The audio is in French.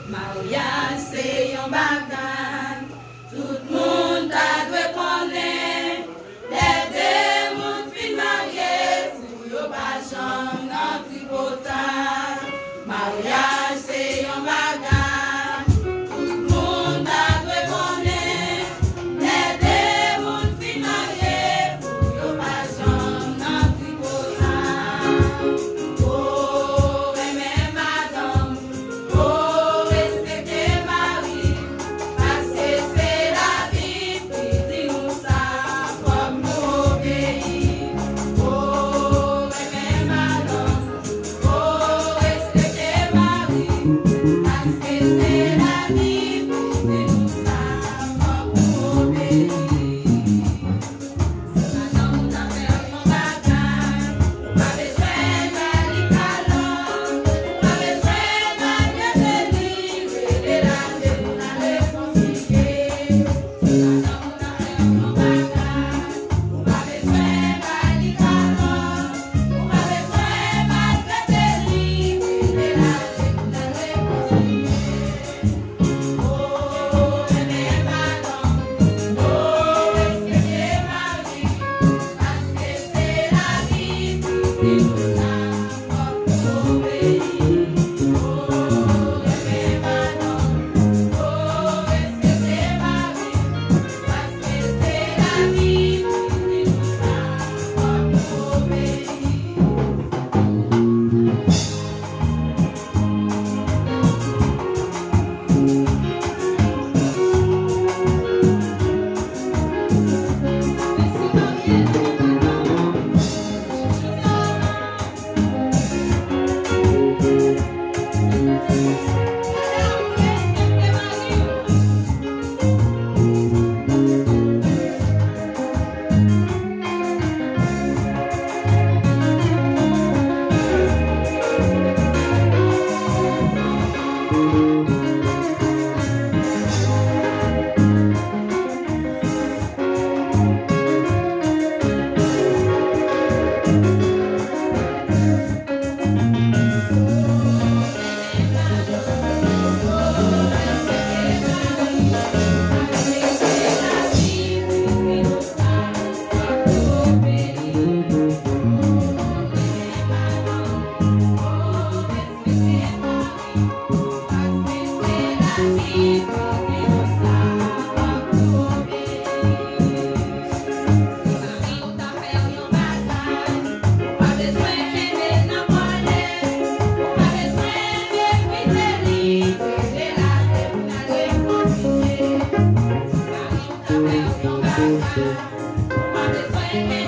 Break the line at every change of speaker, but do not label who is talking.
Mariage c'est un bagage, tout le monde doit connaître. Les deux mondes fin mariés, pour yo pas chambre dans tripotage. Mariage c'est un bagage, tout le monde doit connaître. Les deux mondes fin mariés, pour yo pas chambre dans tripotage. Oh, mais madame, oh, respectez Marie, parce que c'est la vie qui dit nous ça, comme nous obéir. Oh, mais madame, oh, respectez Marie, parce que c'est la vie qui dit nous ça, comme nous obéir. Madame, vous avez un bagage, pas besoin d'aller calme, pas besoin d'aller délivrer, la vous n'allez conseiller. Madame, vous avez un bagage, pas besoin d'aller calme, pas besoin d'aller délivrer, la vous n'allez conseiller. Oh, mais madame, oh, respectez Marie, parce que c'est la vie qui dit nous ça, comme nous obéir. Oh, mais madame, oh, respectez Marie, parce que c'est la vie qui dit nous ça, comme nous obéir. Thank you.